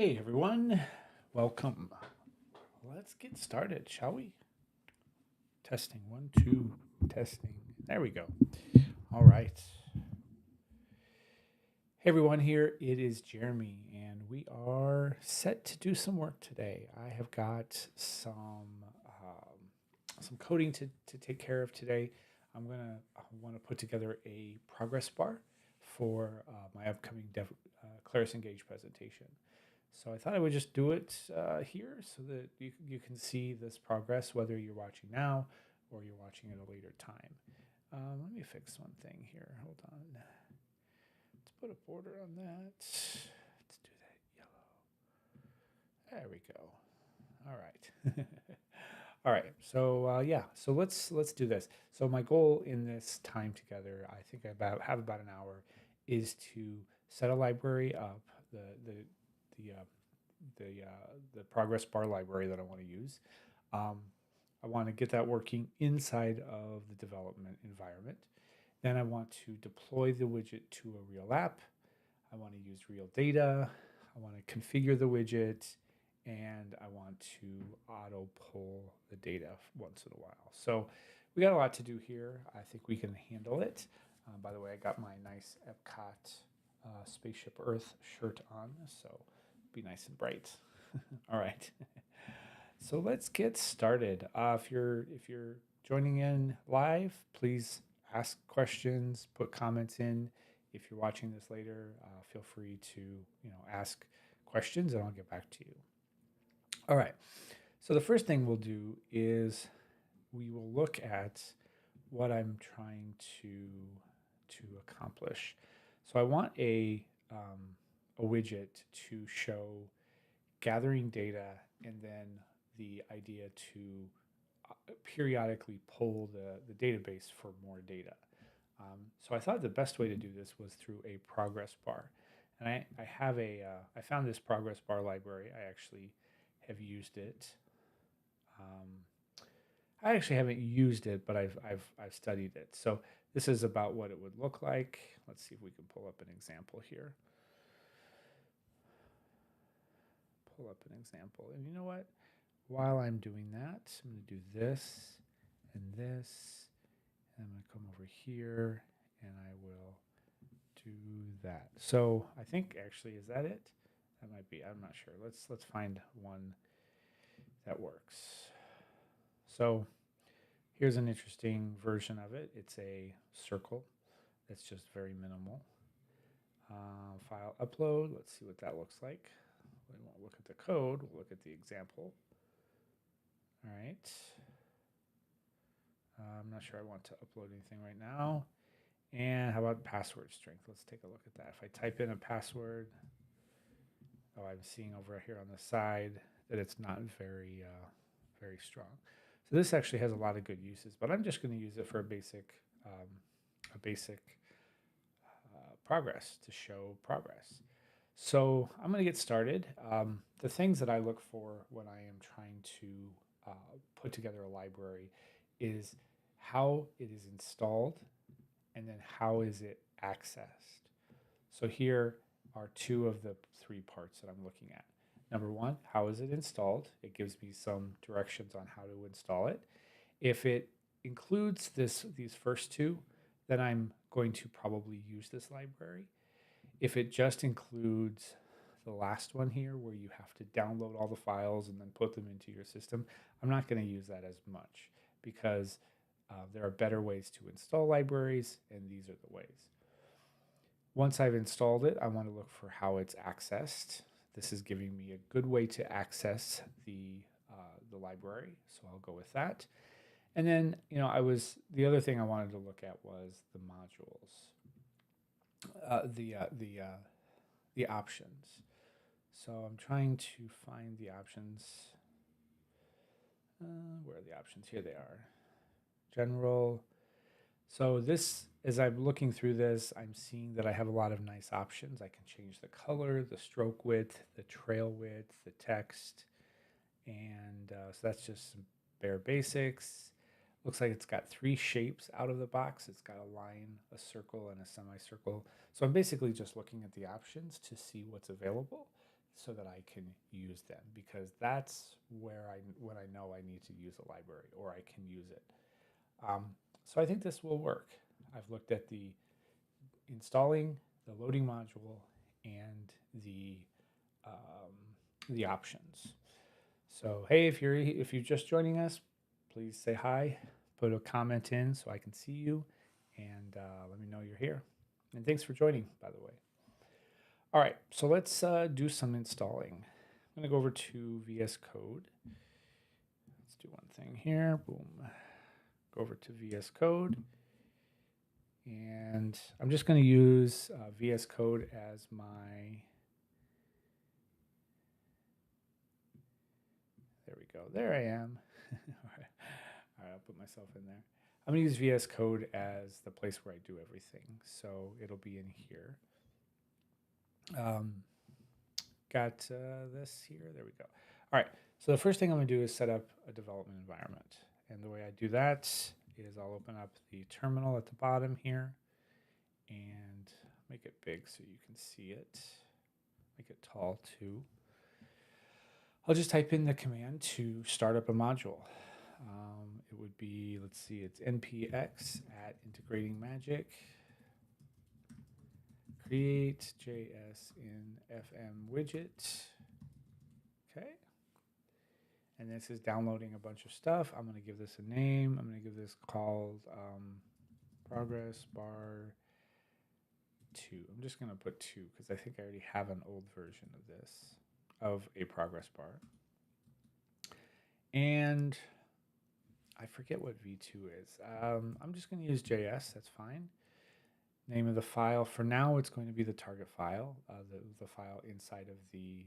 Hey everyone, welcome. Let's get started, shall we? Testing, one, two, testing. There we go. All right. Hey everyone, here it is Jeremy, and we are set to do some work today. I have got some coding to take care of today. I want to put together a progress bar for my upcoming Claris Engage presentation. So I thought I would just do it here so that you can see this progress, whether you're watching now or you're watching at a later time. Let me fix one thing here. Hold on. Let's put a border on that. Let's do that yellow. There we go. All right. All right. So yeah. So let's do this. So my goal in this time together, I think have about an hour, is to set a library up. The the progress bar library that I want to use. Um, I want to get that working inside of the development environment. Then I want to deploy the widget to a real app. I want to use real data. I want to configure the widget, and I want to auto pull the data once in a while. So we got a lot to do here. I think we can handle it. By the way, I got my nice Epcot Spaceship Earth shirt on, so be nice and bright. All right. So let's get started. If you're joining in live, please ask questions, put comments in. If you're watching this later, feel free to ask questions, and I'll get back to you. All right. So the first thing we'll do is we will look at what I'm trying to accomplish. So I want a widget to show gathering data and then the idea to periodically pull the database for more data. So I thought the best way to do this was through a progress bar. And I have I found this progress bar library. I actually have used it. I actually haven't used it, but I've studied it. So this is about what it would look like. Let's see if we can pull up an example here. Pull up an example. And you know what? While I'm doing that, I'm going to do this and this. And I'm going to come over here and I will do that. So I think actually, is that it? That might be. I'm not sure. Let's find one that works. So here's an interesting version of it. It's a circle that's just very minimal. File upload. Let's see what that looks like. We won't look at the code. We'll look at the example. All right. I'm not sure I want to upload anything right now. And how about password strength? Let's take a look at that. If I type in a password, I'm seeing over here on the side that it's not very strong. So this actually has a lot of good uses, but I'm just going to use it for a basic progress to show progress. So I'm going to get started. The things that I look for when I am trying to put together a library is how it is installed and then how is it accessed. So here are two of the three parts that I'm looking at. Number one, how is it installed? It gives me some directions on how to install it. If it includes these first two, then I'm going to probably use this library. If it just includes the last one here where you have to download all the files and then put them into your system, I'm not going to use that as much because there are better ways to install libraries, and these are the ways. Once I've installed it, I want to look for how it's accessed. This is giving me a good way to access the library, so I'll go with that. And then, the other thing I wanted to look at was the modules, the options. So I'm trying to find the options. Where are the options? Here they are. General. So this, as I'm looking through this, I'm seeing that I have a lot of nice options. I can change the color, the stroke width, the trail width, the text. And so that's just some bare basics. Looks like it's got three shapes out of the box. It's got a line, a circle, and a semicircle. So I'm basically just looking at the options to see what's available. so that I can use them, because that's where when I know I need to use a library or I can use it. So I think this will work. I've looked at the installing, the loading module, and the options. So hey, if you're just joining us, please say hi, put a comment in so I can see you, and let me know you're here. And thanks for joining, by the way. All right, so let's do some installing. I'm going to go over to VS Code. Let's do one thing here. Boom. Go over to VS Code. And I'm just going to use VS Code as my... There we go. There I am. All right, I'll put myself in there. I'm going to use VS Code as the place where I do everything. So it'll be in here. Got this here. There we go. All right. So the first thing I'm going to do is set up a development environment. And the way I do that is I'll open up the terminal at the bottom here and make it big so you can see it. Make it tall too. I'll just type in the command to start up a module. It would be, let's see, it's npx at integrating magic. Create JS in FM widget. Okay. And this is downloading a bunch of stuff. I'm going to give this a name. I'm going to give this called progress bar 2. I'm just going to put 2 because I think I already have an old version of this, of a progress bar. And I forget what V2 is. I'm just going to use JS. That's fine. Name of the file. For now, it's going to be the target file, the file inside of the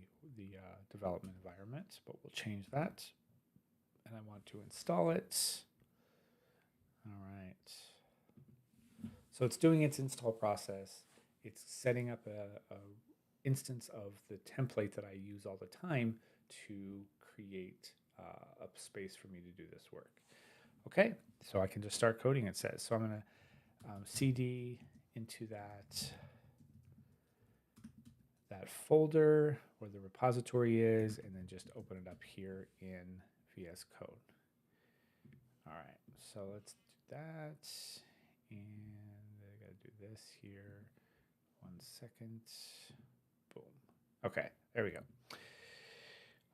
development environment, but we'll change that. And I want to install it. All right. So it's doing its install process. It's setting up a instance of the template that I use all the time to create a space for me to do this work. Okay, so I can just start coding, it says. So I'm going to cd into that folder where the repository is, and then just open it up here in VS Code. All right, so let's do that, and I got to do this here. 1 second. Boom. Okay, there we go.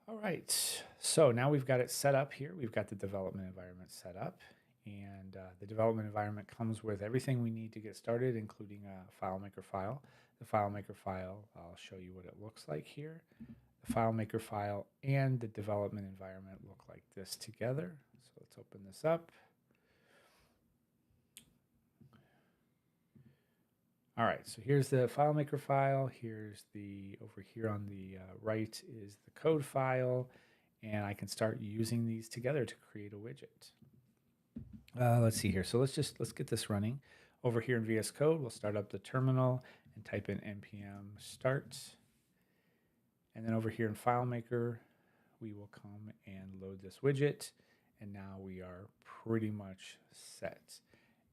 All right, so now we've got it set up here. We've got the development environment set up, and the development environment comes with everything we need to get started, including a FileMaker file. The FileMaker file, I'll show you what it looks like here. The FileMaker file and the development environment look like this together. So let's open this up. All right, so here's the FileMaker file. Here's over here on the right is the code file, and I can start using these together to create a widget. Let's see here. So let's get this running. Over here in VS Code, we'll start up the terminal and type in npm start. And then over here in FileMaker, we will come and load this widget. And now we are pretty much set.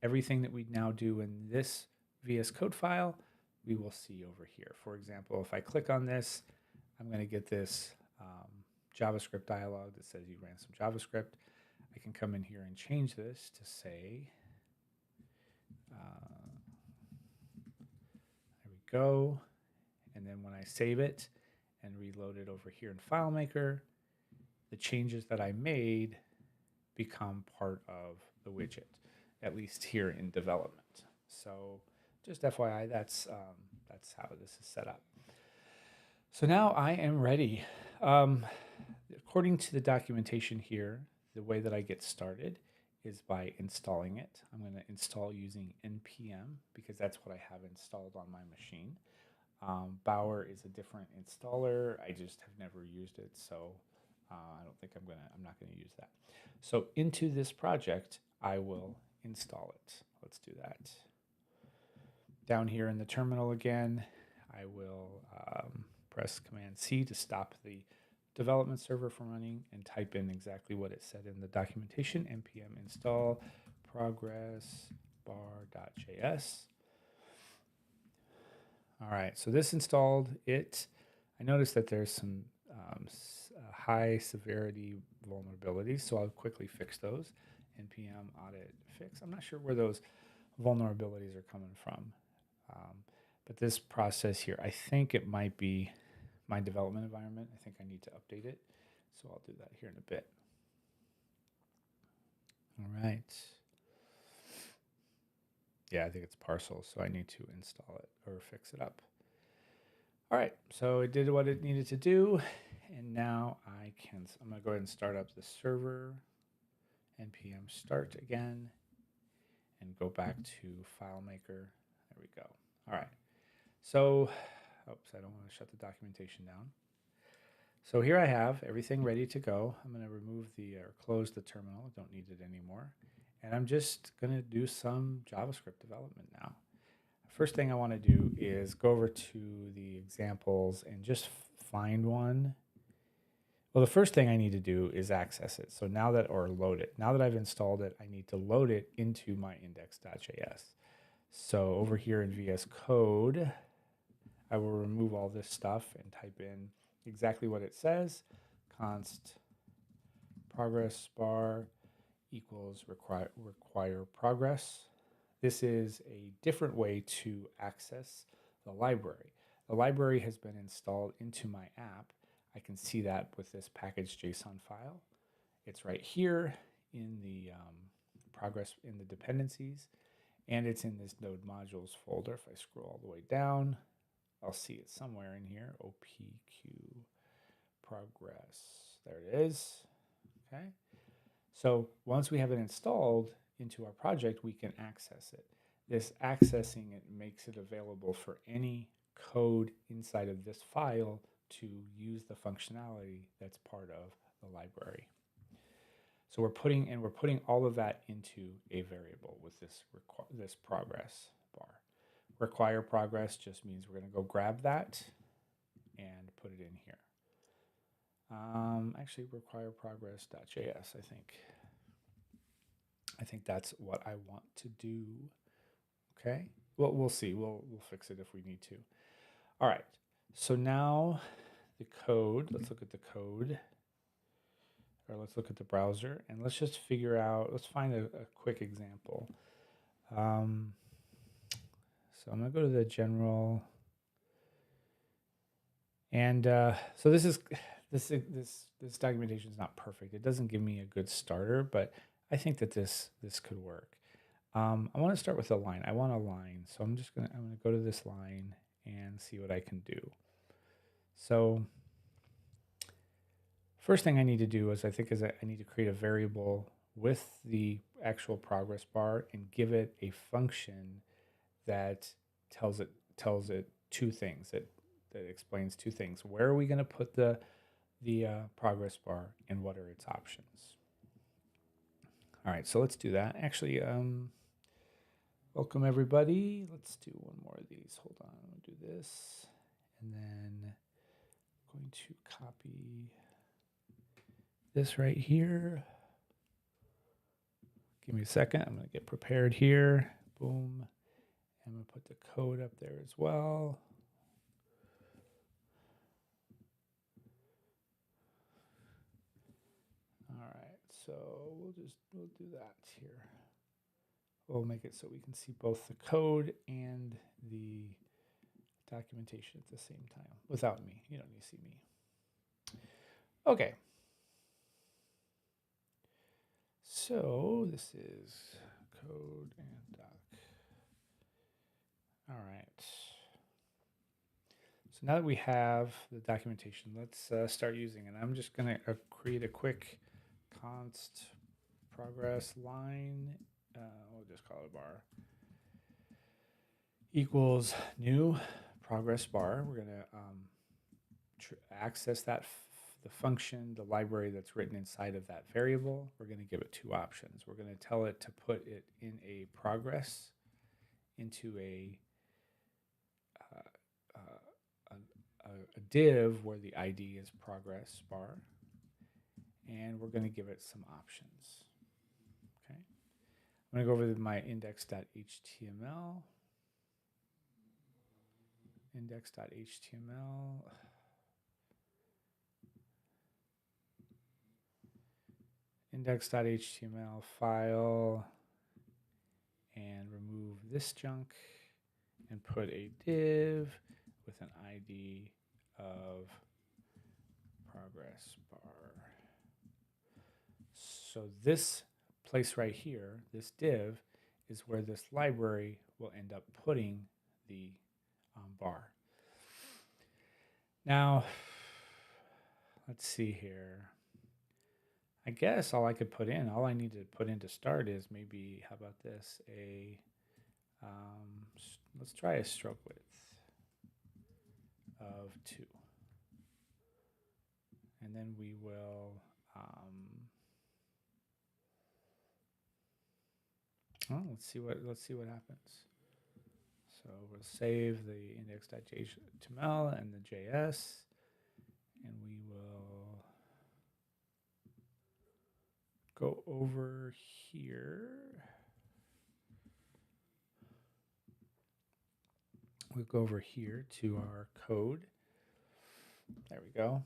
Everything that we now do in this VS Code file, we will see over here. For example, if I click on this, I'm going to get this JavaScript dialog that says you ran some JavaScript. I can come in here and change this to say, there we go. And then when I save it and reload it over here in FileMaker, the changes that I made become part of the widget, at least here in development. So just FYI, that's how this is set up. So now I am ready. According to the documentation here, the way that I get started is by installing it. I'm going to install using npm because that's what I have installed on my machine. Bower is a different installer. I just have never used it, so I'm not going to use that. So into this project, I will install it. Let's do that. Down here in the terminal again, I will press Command C to stop the development server from running and type in exactly what it said in the documentation, npm install progress bar.js. All right, so this installed it. I noticed that there's some high severity vulnerabilities, so I'll quickly fix those. npm audit fix. I'm not sure where those vulnerabilities are coming from, but this process here, I think it might be my development environment. I think I need to update it, so I'll do that here in a bit. All right. Yeah, I think it's parcel, so I need to install it or fix it up. All right, so it did what it needed to do, and now I'm gonna go ahead and start up the server, npm start again, and go back to FileMaker. There we go. All right, so, oops, I don't want to shut the documentation down. So here I have everything ready to go. I'm gonna remove or close the terminal. I don't need it anymore. And I'm just gonna do some JavaScript development now. First thing I want to do is go over to the examples and just find one. Well, the first thing I need to do is access it. So now that, or load it. Now that I've installed it, I need to load it into my index.js. So over here in VS Code, I will remove all this stuff and type in exactly what it says. Const progress bar equals require progress. This is a different way to access the library. The library has been installed into my app. I can see that with this package.json file. It's right here in the progress in the dependencies, and it's in this node modules folder. If I scroll all the way down, I'll see it somewhere in here. OPQ progress. There it is. Okay. So once we have it installed into our project, we can access it. This accessing it makes it available for any code inside of this file to use the functionality that's part of the library. So we're putting all of that into a variable with this progress bar. Require progress just means we're going to go grab that and put it in here. Actually, require progress.js, I think that's what I want to do. Okay. Well, we'll see. We'll fix it if we need to. All right. So now the code. Let's look at the code, or let's look at the browser, and let's just figure out. Let's find a quick example. So I'm gonna go to the general, and so this documentation is not perfect. It doesn't give me a good starter, but I think that this could work. I want to start with a line. I want a line, so I'm gonna go to this line and see what I can do. So first thing I need to do is I need to create a variable with the actual progress bar and give it a function that tells it two things. That explains two things. Where are we going to put the progress bar, and what are its options? All right, so let's do that. Actually, welcome everybody. Let's do one more of these. Hold on, I'm going to do this, and then I'm going to copy this right here. Give me a second. I'm going to get prepared here. Boom. I'm going to put the code up there as well. All right, so we'll do that here. We'll make it so we can see both the code and the documentation at the same time without me. You don't need to see me. Okay. So this is code and doc. All right. So now that we have the documentation, let's start using it. I'm just going to create a quick const progress line. We'll just call it bar equals new progress bar. We're going to access that the function, the library that's written inside of that variable. We're going to give it two options. We're going to tell it to put it in a progress into a div where the ID is progress bar, and we're going to give it some options. Okay, I'm going to go over to my index.html. Index.html. index.html file and remove this junk and put a div with an ID of progress bar. So this place right here, this div, is where this library will end up putting the bar. Now, let's see here. I guess all I need to put in to start is maybe, how about this, let's try a stroke width of 2. And then we will, let's see what happens. So we'll save the index.html and the JS, and we will go over here. We'll go over here to our code. There we go.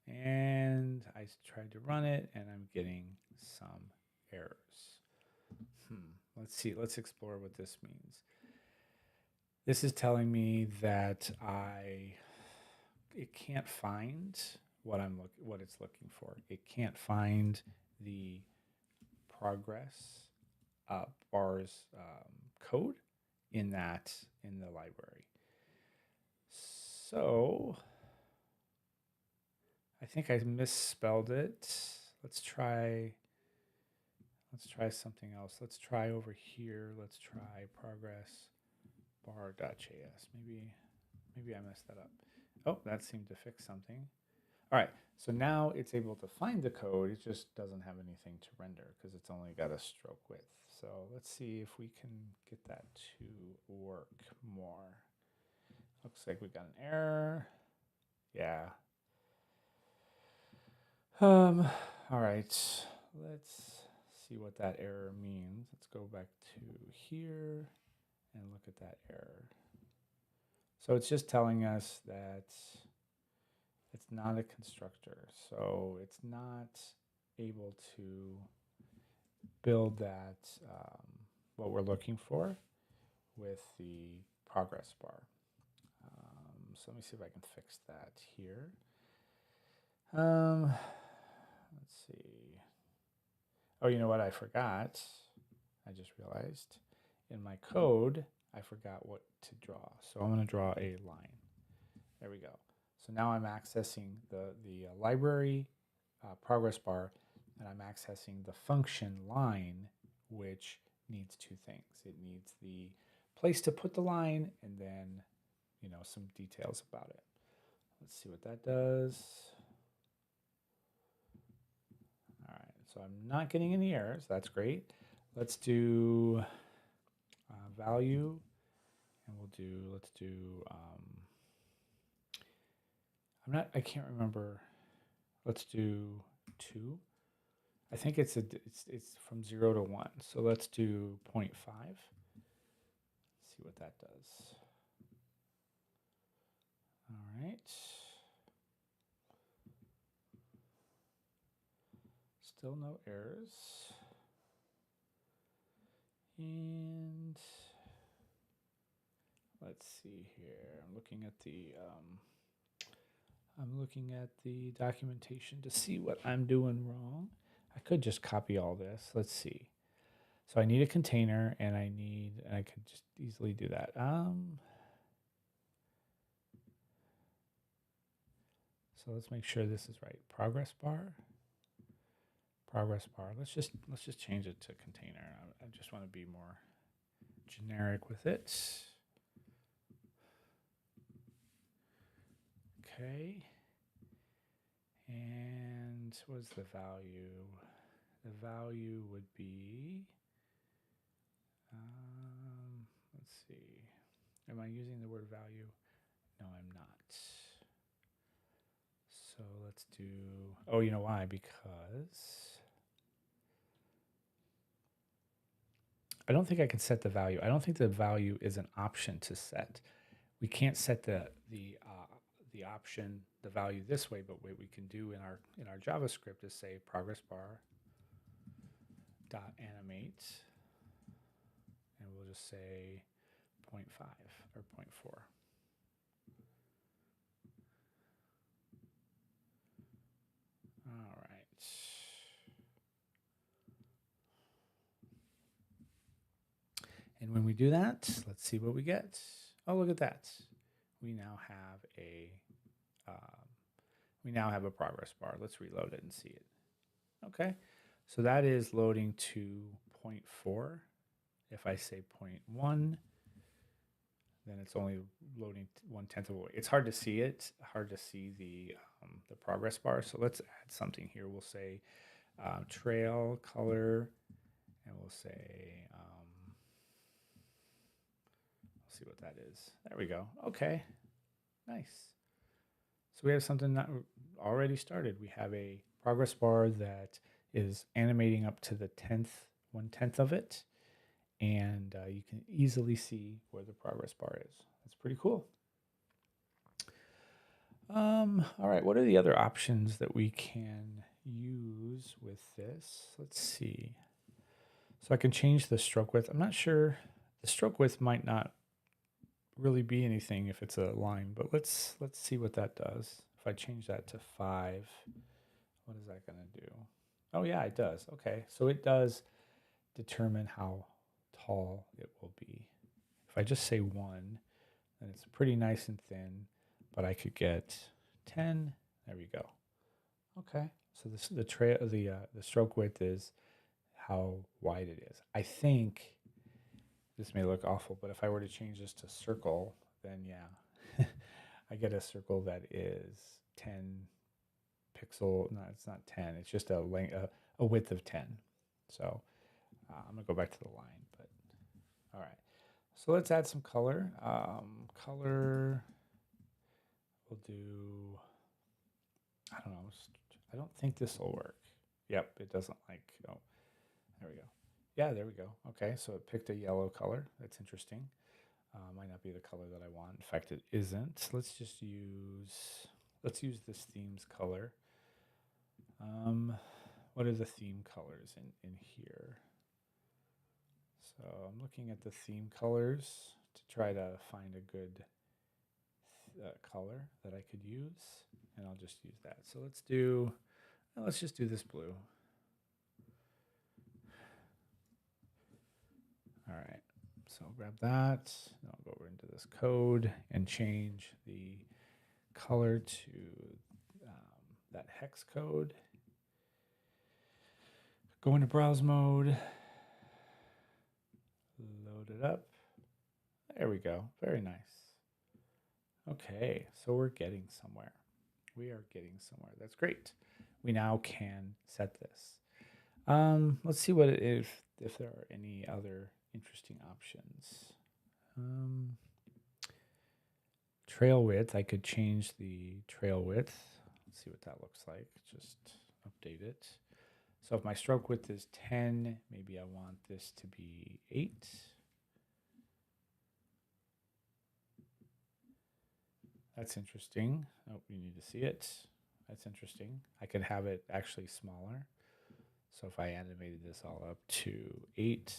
And I tried to run it, and I'm getting some errors. Let's see. Let's explore what this means. This is telling me that it can't find what it's looking for. It can't find the progress bars code in the library. So I think I misspelled it. Let's try something else. Let's try over here. Let's try progress bar.js. Maybe I messed that up. Oh, that seemed to fix something. All right, so now it's able to find the code. It just doesn't have anything to render because it's only got a stroke width. So let's see if we can get that to work more. Looks like we got an error. Yeah. All right, let's see what that error means. Let's go back to here and look at that error. So it's just telling us that it's not a constructor. So it's not able to build that, what we're looking for with the progress bar. So let me see if I can fix that here. Let's see. Oh, you know what I forgot? I just realized in my code, I forgot what to draw. So I'm going to draw a line. There we go. So now I'm accessing the library progress bar, and I'm accessing the function line, which needs 2 things. It needs the place to put the line, and then, some details about it. Let's see what that does. All right, so I'm not getting any errors. That's great. Let's do value, and let's do, I can't remember. Let's do 2. I think it's from 0 to 1. So let's do 0.5. See what that does. All right. Still no errors. And let's see here. I'm looking at the documentation to see what I'm doing wrong. I could just copy all this. Let's see. So I need a container, and I could just easily do that. So let's make sure this is right. Progress bar. Let's just change it to container. I just want to be more generic with it. Okay. And what's the value? The value would be, let's see. Am I using the word value? No, I'm not. So let's do, oh, you know why? Because I don't think I can set the value. I don't think the value is an option to set. We can't set the option, the value this way, but what we can do in our JavaScript is say progress bar dot animate, and we'll just say 0.5 or 0.4. All right. And when we do that, let's see what we get. Oh, look at that. We now have a progress bar. Let's reload it and see it. Okay. So that is loading to 0.4. If I say 0.1, then it's only loading 1/10 of a way. It's hard to see it, hard to see the progress bar. So let's add something here. We'll say trail color, and we'll say, let's see what that is. There we go. Okay, nice. So we have something that already started. We have a progress bar that is animating up to the 1/10 of it. And you can easily see where the progress bar is. That's pretty cool. All right, what are the other options that we can use with this? Let's see. So I can change the stroke width. I'm not sure. The stroke width might not really be anything if it's a line, but let's see what that does. If I change that to 5, what is that going to do? Oh yeah, it does. Okay, so it does determine how tall it will be. If I just say 1, then it's pretty nice and thin, but I could get 10. There we go. Okay, so the stroke width is how wide it is. I think this may look awful, but if I were to change this to circle, then yeah, I get a circle that is 10 pixel. No, it's not 10. It's just a width of 10. So I'm gonna go back to the line, but all right. So let's add some color. Color, we'll do, I don't know. I don't think this will work. Yep, it doesn't like, oh, there we go. Yeah, there we go. Okay, so it picked a yellow color. That's interesting. Might not be the color that I want. In fact, it isn't. Let's use this theme's color. What are the theme colors in here? So I'm looking at the theme colors to try to find a good color that I could use, and I'll just use that. So let's just do this blue. All right, so I'll grab that, and I'll go over into this code and change the color to that hex code. Go into browse mode, load it up. There we go, very nice. Okay, so we're getting somewhere. We are getting somewhere. That's great. We now can set this. Let's see what if there are any other interesting options. Trail width, I could change the trail width. Let's see what that looks like. Just update it. So if my stroke width is 10, maybe I want this to be 8. That's interesting. Oh, you need to see it. That's interesting. I could have it actually smaller. So if I animated this all up to 8,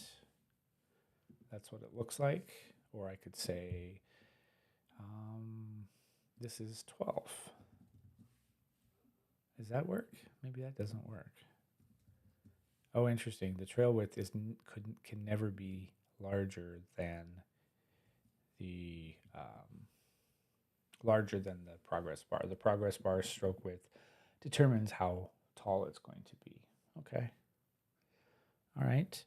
that's what it looks like. Or I could say, this is 12. Does that work? Maybe that doesn't work. Oh, interesting. The trail width can never be larger than the progress bar. The progress bar stroke width determines how tall it's going to be. Okay. All right.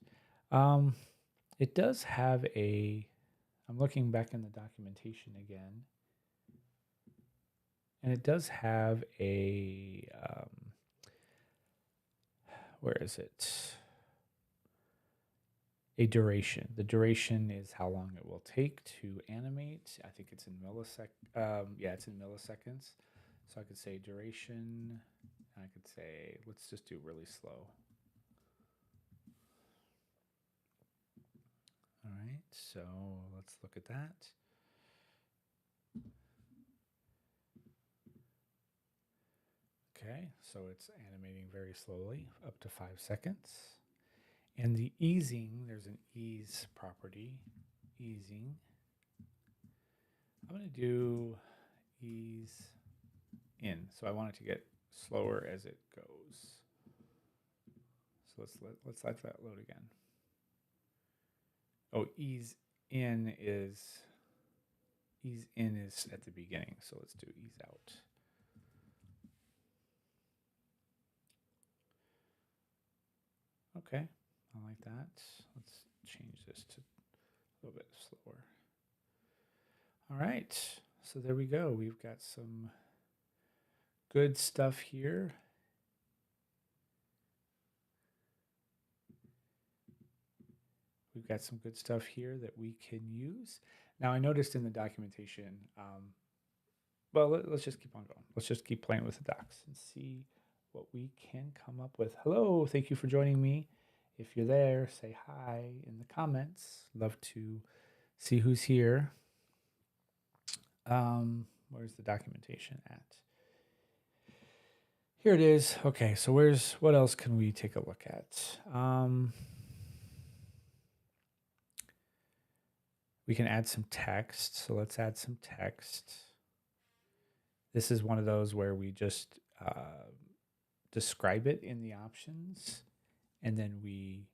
It does have I'm looking back in the documentation again, and it does have where is it? A duration. The duration is how long it will take to animate. I think it's in milliseconds. Yeah, it's in milliseconds. So I could say duration. I could say, let's just do really slow. All right, so let's look at that. Okay, so it's animating very slowly, up to 5 seconds. And the easing, there's an ease property, easing. I'm going to do ease in. So I want it to get slower as it goes. So let's let that load again. Oh, ease in is at the beginning. So let's do ease out. Okay, I like that. Let's change this to a little bit slower. All right, so there we go. We've got some good stuff here. We've got some good stuff here that we can use. Now I noticed in the documentation, well, let's just keep on going. Let's just keep playing with the docs and see what we can come up with. Hello, thank you for joining me. If you're there, say hi in the comments. Love to see who's here. Where's the documentation at? Here it is. Okay, so what else can we take a look at? We can add some text. So let's add some text. This is one of those where we just describe it in the options, and then we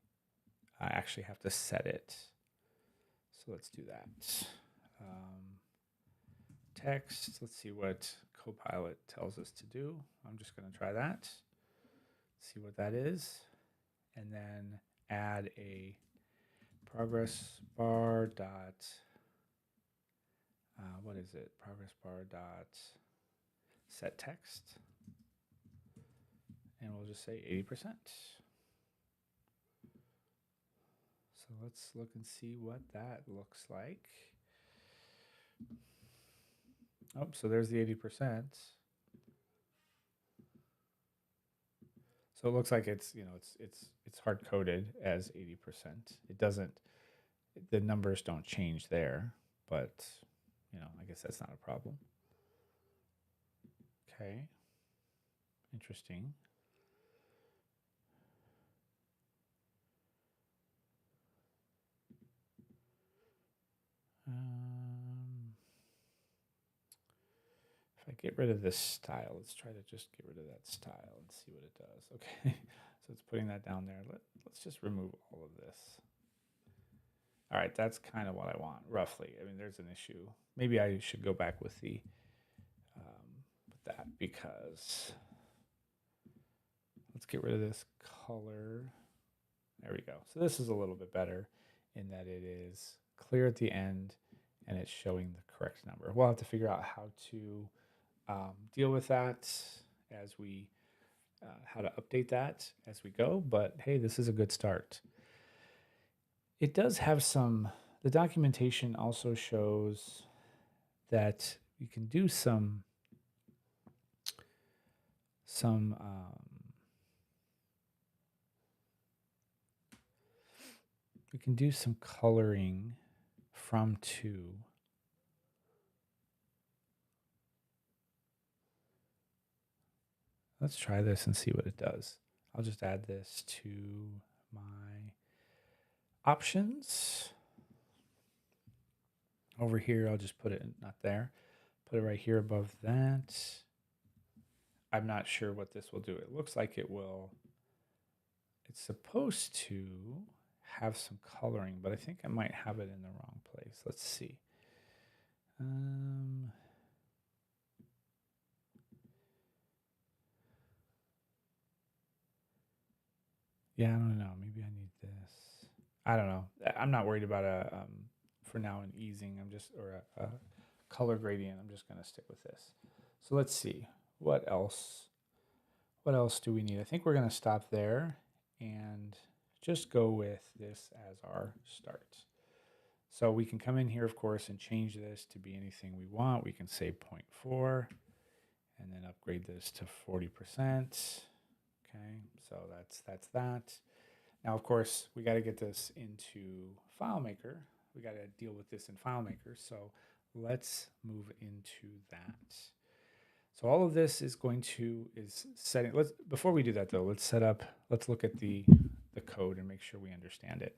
actually have to set it. So let's do that. Text, let's see what Copilot tells us to do. I'm just going to try that, see what that is, and then add a progress bar dot, what is it? Progress bar dot set text, and we'll just say 80%. So let's look and see what that looks like. Oh, so there's the 80%. So it looks like it's hard coded as 80%. It doesn't, the numbers don't change there, but I guess that's not a problem. Okay, interesting. If I get rid of this style, let's try to just get rid of that style and see what it does. Okay, so it's putting that down there. Let's just remove all of this. All right, that's kind of what I want, roughly. I mean, there's an issue. Maybe I should go back with the with that, because let's get rid of this color. There we go. So this is a little bit better in that it is clear at the end and it's showing the correct number. We'll have to figure out how to deal with that as we, how to update that as we go. But hey, this is a good start. It does have some, the documentation also shows that you can do some we can do some coloring from to. Let's try this and see what it does. I'll just add this to my options. Over here, I'll just put it, not there, put it right here above that. I'm not sure what this will do. It looks like it will, it's supposed to have some coloring, but I think I might have it in the wrong place. Let's see. Yeah, I don't know. Maybe I need this. I don't know. I'm not worried about for now an easing. I'm just, or a color gradient. I'm just going to stick with this. So let's see. What else? What else do we need? I think we're going to stop there and just go with this as our start. So we can come in here, of course, and change this to be anything we want. We can say 0.4 and then upgrade this to 40%. Okay, so that's that. Now, of course, we got to get this into FileMaker. We got to deal with this in FileMaker. So let's move into that. So all of this is going to, is setting, before we do that though, let's look at the code and make sure we understand it.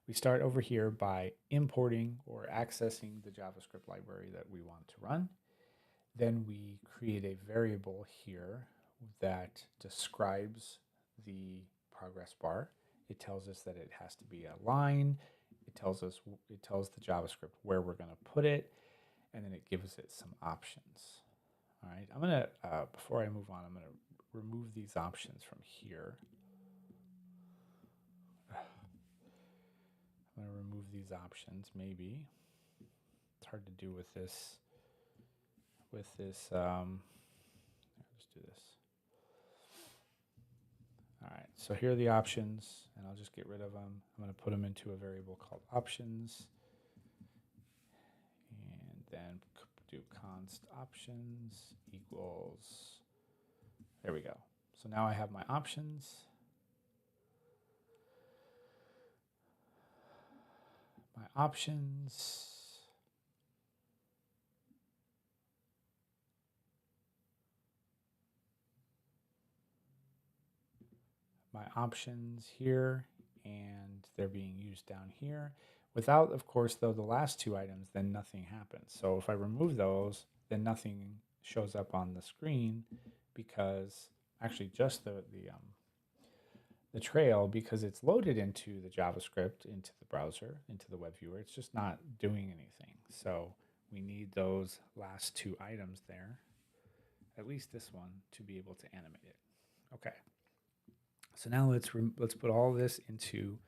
We start over here by importing or accessing the JavaScript library that we want to run. Then we create a variable here that describes the progress bar. It tells us that it has to be a line. It tells the JavaScript where we're going to put it, and then it gives it some options. All right, I'm going to, before I move on, I'm going to remove these options from here. I'm going to remove these options, maybe. It's hard to do with this, let's do this. All right, so here are the options, and I'll just get rid of them. I'm going to put them into a variable called options, and then do const options equals, there we go. So now I have my options. My options. My options here, and they're being used down here. Without, of course, though, the last two items, then nothing happens. So if I remove those, then nothing shows up on the screen, because actually just the trail, because it's loaded into the JavaScript, into the browser, into the web viewer. It's just not doing anything. So we need those last two items there, at least this one, to be able to animate it. Okay. So now let's put all this into,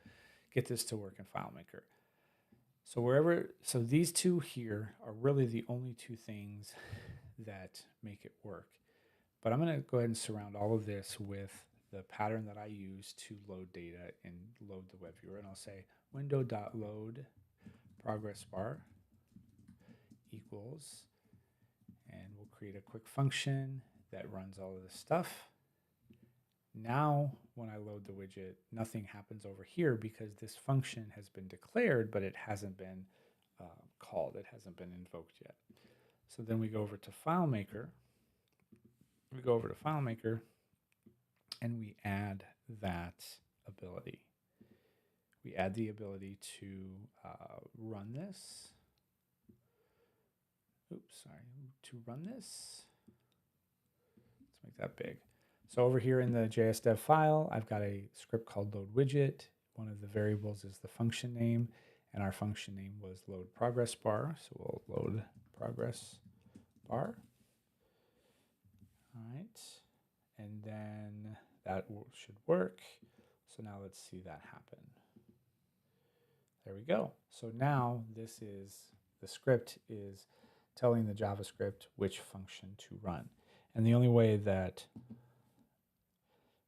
get this to work in FileMaker. So these two here are really the only two things that make it work. But I'm going to go ahead and surround all of this with the pattern that I use to load data and load the web viewer. And I'll say window.load progress bar equals, and we'll create a quick function that runs all of this stuff. Now, when I load the widget, nothing happens over here because this function has been declared, but it hasn't been called. It hasn't been invoked yet. So then we go over to FileMaker. We go over to FileMaker, and we add that ability. We add the ability to run this. Oops, sorry. To run this. Let's make that big. So over here in the JSDev file, I've got a script called load widget. One of the variables is the function name, and our function name was load progress bar. So we'll load progress bar. All right, and then that should work. So now let's see that happen. There we go. So now the script is telling the JavaScript which function to run. And the only way that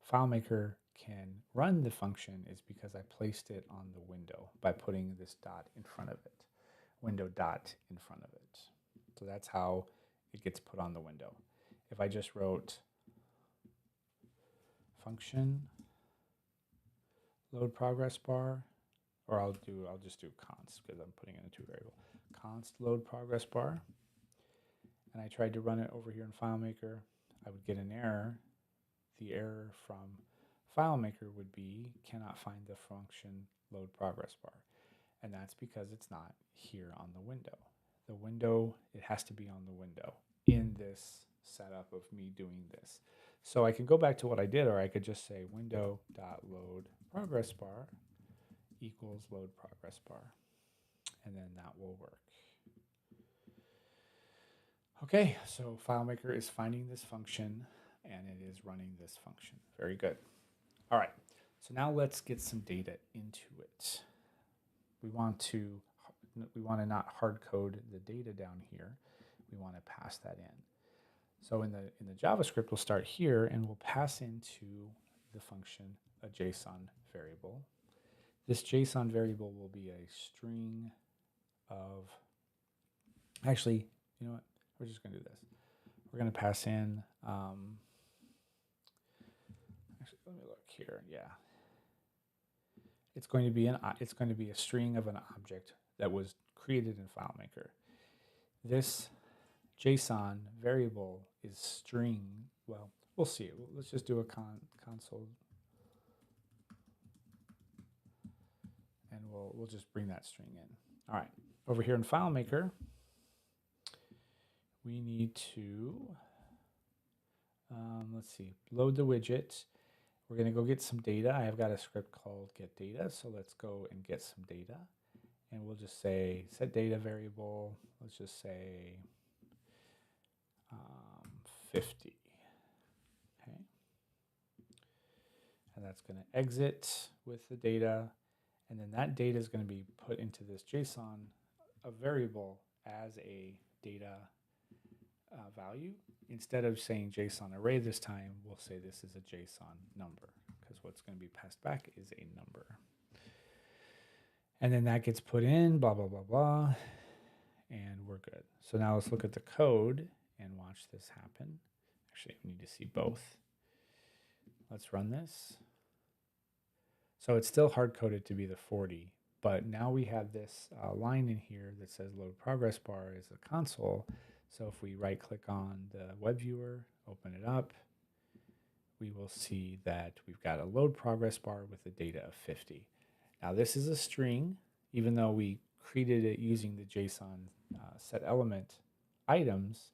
FileMaker can run the function is because I placed it on the window by putting this dot in front of it, window dot in front of it. So that's how it gets put on the window. If I just wrote function load progress bar, or I'll just do const because I'm putting it into a variable, const load progress bar, and I tried to run it over here in FileMaker, I would get an error. The error from FileMaker would be cannot find the function load progress bar. And that's because it's not here on the window. The window, it has to be on the window in this setup of me doing this. So I can go back to what I did, or I could just say window.load progress bar equals load progress bar. And then that will work. Okay, so FileMaker is finding this function, and it is running this function. Very good. All right, so now let's get some data into it. We want to not hard code the data down here. We want to pass that in. So in the JavaScript, we'll start here, and we'll pass into the function a JSON variable. This JSON variable will be a string of, actually, you know what? We're just going to do this. We're going to pass in, actually, let me look here. Yeah. It's going to be a string of an object that was created in FileMaker. This JSON variable is string. Well, we'll see. Let's just do a console. we'll just bring that string in. All right, over here in FileMaker, we need to, let's see, load the widget. We're going to go get some data. I have got a script called get data, so let's go and get some data. And we'll just say set data variable. Let's just say 50. Okay. And that's going to exit with the data. And then that data is going to be put into this JSON, a variable as a data value. Instead of saying JSON array this time, we'll say this is a JSON number, because what's going to be passed back is a number. And then that gets put in, blah, blah, blah, blah, and we're good. So now let's look at the code and watch this happen. Actually, we need to see both. Let's run this. So it's still hard-coded to be the 40, but now we have this line in here that says load progress bar as a console. So if we right-click on the web viewer, open it up, we will see that we've got a load progress bar with a data of 50. Now this is a string, even though we created it using the JSON set element items,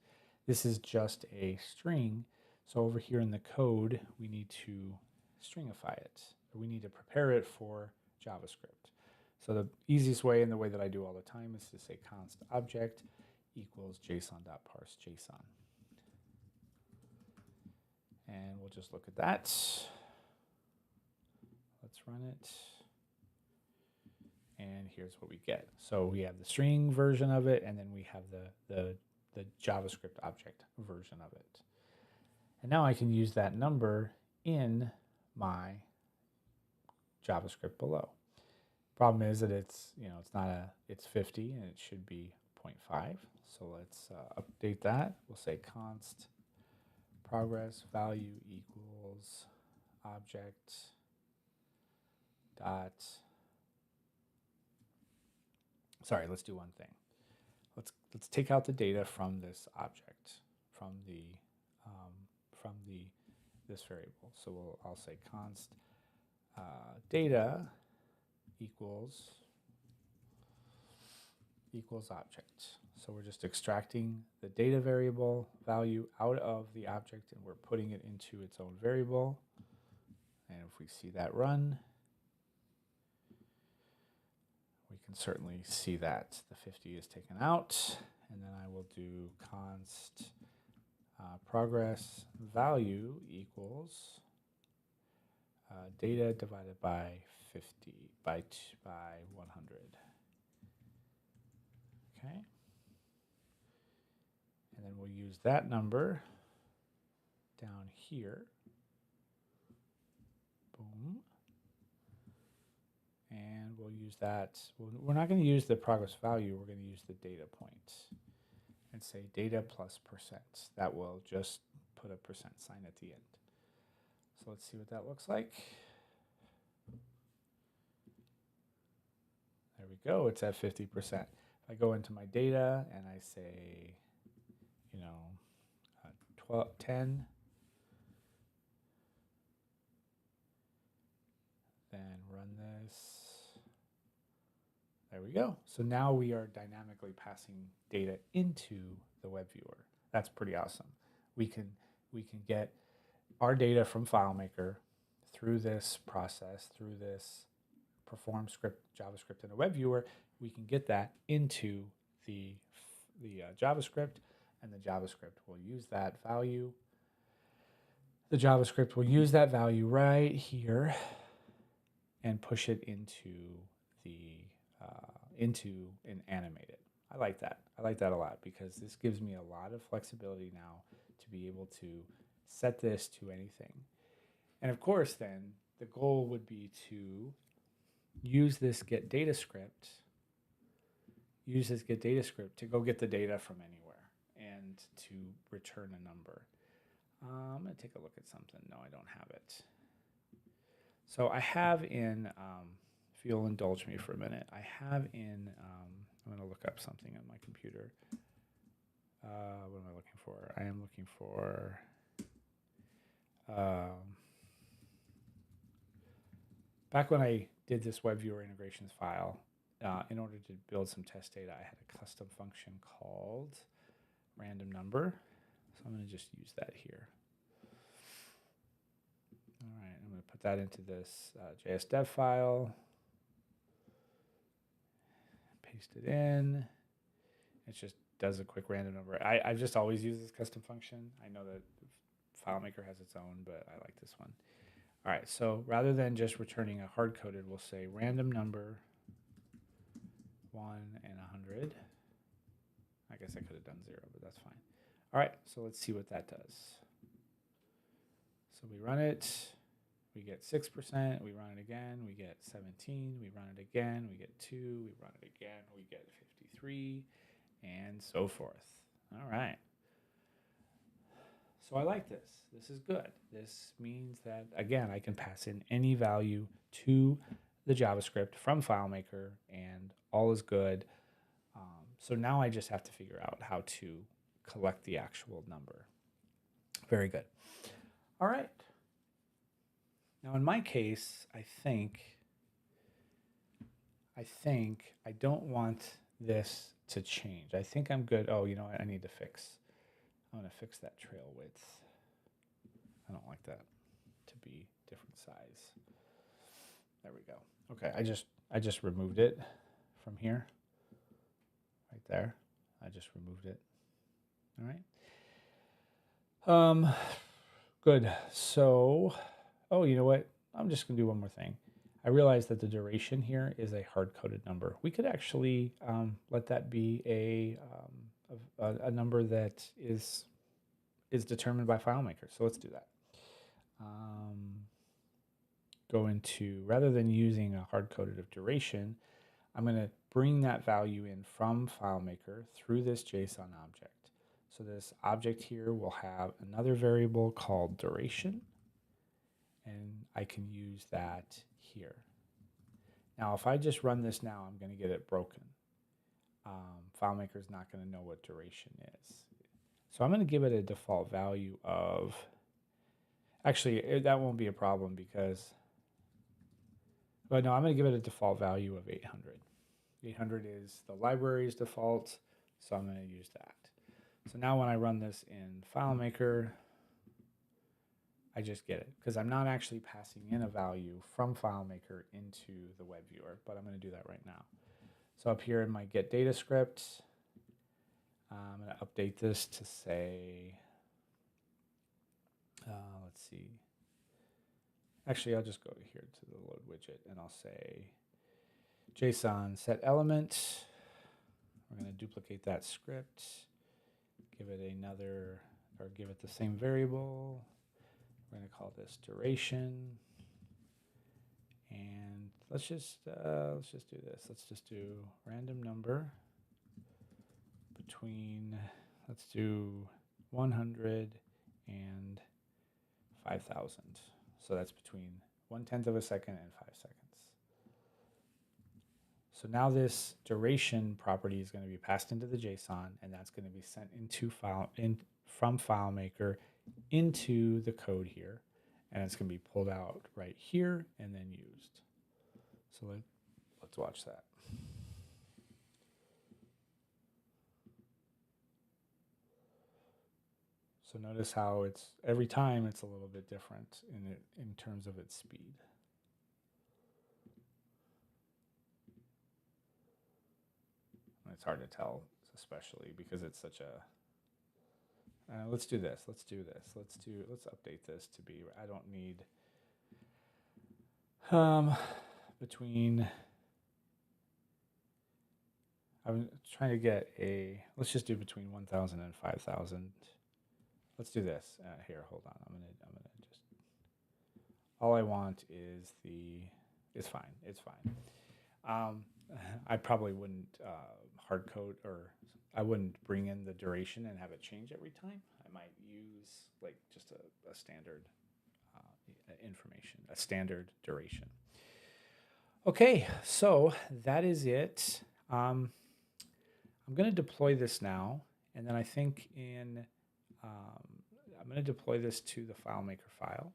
this is just a string. So over here in the code, we need to stringify it. We need to prepare it for JavaScript. So the easiest way, and the way that I do all the time, is to say const object equals json.parseJSON. And we'll just look at that. Let's run it. And here's what we get. So we have the string version of it, and then we have the JavaScript object version of it. And now I can use that number in my JavaScript below. Problem is that it's it's 50 and it should be 0.5. So let's update that. We'll say const progress value equals object dot. Sorry, let's do one thing. Let's take out the data from this object, from this variable. So I'll say const data equals object. So we're just extracting the data variable value out of the object, and we're putting it into its own variable. And if we see that run, we can certainly see that the 50 is taken out. And then I will do const progress value equals data divided by 50 by 100. Okay. And then we'll use that number down here. Boom. And we'll use that. We're not going to use the progress value. We're going to use the data point and say data plus %. That will just put a % sign at the end. So let's see what that looks like. There we go. It's at 50%. If I go into my data and I say, 10, then run this. There we go. So now we are dynamically passing data into the web viewer. That's pretty awesome. We can get our data from FileMaker through this process, through this perform script, JavaScript in a web viewer. We can get that into the JavaScript, and the JavaScript will use that value. The JavaScript will use that value right here and push it into and animate it. I like that. I like that a lot, because this gives me a lot of flexibility now to be able to set this to anything. And of course, then the goal would be to use this get data script to go get the data from anywhere and to return a number. I'm going to take a look at something. No, I don't have it. So I have in, if you'll indulge me for a minute, I have in, I'm going to look up something on my computer. What am I looking for? I am looking for back when I did this WebViewer integrations file, in order to build some test data, I had a custom function called random number. So I'm going to just use that here. All right, I'm going to put that into this JS dev file. Paste it in. It just does a quick random number. I've just always used this custom function. I know that FileMaker has its own, but I like this one. All right, so rather than just returning a hard-coded, we'll say random number 1 and 100. I guess I could have done 0, but that's fine. All right, so let's see what that does. So we run it, we get 6%, we run it again, we get 17, we run it again, we get 2, we run it again, we get 53, and so forth. All right. So I like this. This is good. This means that, again, I can pass in any value to the JavaScript from FileMaker, and all is good. So now I just have to figure out how to collect the actual number. Very good. All right. Now in my case, I think I don't want this to change. I think I'm good. Oh, you know what? I need to fix. I'm going to fix that trail width. I don't like that to be different size. There we go. Okay, I just removed it from here. Right there. I just removed it. All right. Good. So, oh, you know what? I'm just going to do one more thing. I realized that the duration here is a hard-coded number. We could actually let that be a number that is determined by FileMaker. So let's do that. Go into, rather than using a hard-coded of duration, I'm going to bring that value in from FileMaker through this JSON object. So this object here will have another variable called duration, and I can use that here. Now, if I just run this now, I'm going to get it broken. FileMaker is not going to know what duration is. So I'm going to give it a default value of, actually, that won't be a problem because, but no, I'm going to give it a default value of 800. 800 is the library's default, so I'm going to use that. So now when I run this in FileMaker, I just get it because I'm not actually passing in a value from FileMaker into the web viewer, but I'm going to do that right now. So up here in my get data script, I'm going to update this to say, let's see. Actually, I'll just go here to the load widget and I'll say JSON set element. We're going to duplicate that script, give it another, or give it the same variable. We're going to call this duration. And let's just do this. Let's just do random number between, let's do 100 and 5,000. So that's between 1/10 of a second and 5 seconds. So now this duration property is going to be passed into the JSON, and that's going to be sent into from FileMaker into the code here, and it's going to be pulled out right here and then used. So let's watch that. So notice how it's every time it's a little bit different in terms of its speed. It's hard to tell, especially because it's such a. Let's do this. Let's update this to be. I don't need between. I'm trying to get a. Let's just do between 1,000 and 5,000. Let's do this. Here, hold on. I'm gonna just. All I want is the. It's fine. It's fine. I probably wouldn't hard code, or I wouldn't bring in the duration and have it change every time. I might use like just a standard information, a standard duration. Okay, so that is it. I'm going to deploy this now, and then I think I'm going to deploy this to the FileMaker file.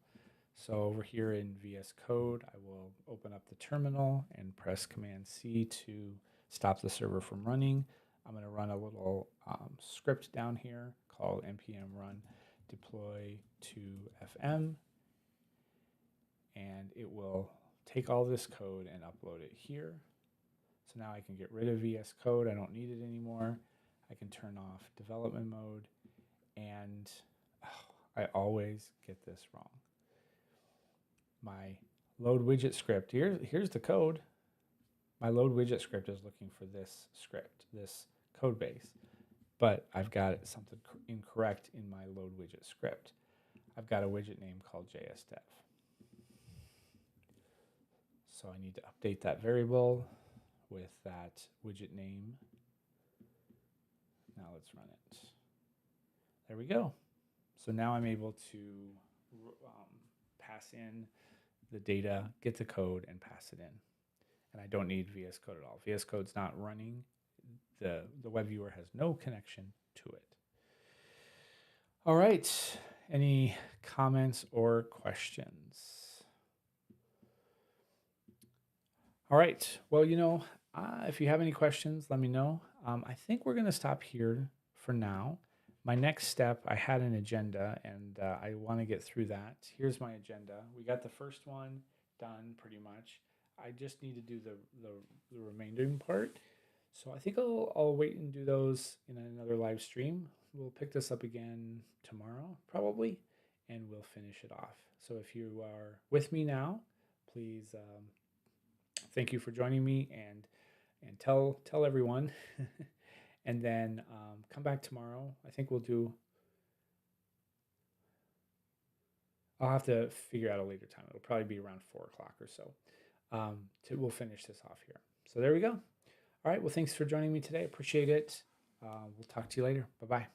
So over here in VS Code, I will open up the terminal and press Command C to stop the server from running. I'm going to run a little script down here called npm run deploy to FM, and it will take all this code and upload it here. So now I can get rid of VS Code. I don't need it anymore. I can turn off development mode, and I always get this wrong. My load widget script, here's the code. My load widget script is looking for this script, this code base, but I've got something incorrect in my load widget script. I've got a widget name called JSDev. So I need to update that variable with that widget name. Now let's run it. There we go. So now I'm able to pass in the data, get the code, and pass it in. And I don't need VS Code at all. VS Code's not running. The web viewer has no connection to it. All right. Any comments or questions? All right. Well, if you have any questions, let me know. I think we're going to stop here for now. My next step, I had an agenda, and I want to get through that. Here's my agenda. We got the first one done pretty much. I just need to do the remaining part. So I think I'll wait and do those in another live stream. We'll pick this up again tomorrow, probably, and we'll finish it off. So if you are with me now, please thank you for joining me, and tell everyone. And then come back tomorrow. I think I'll have to figure out a later time. It'll probably be around 4 o'clock or so. We'll finish this off here. So there we go. All right. Well, thanks for joining me today. Appreciate it. We'll talk to you later. Bye-bye.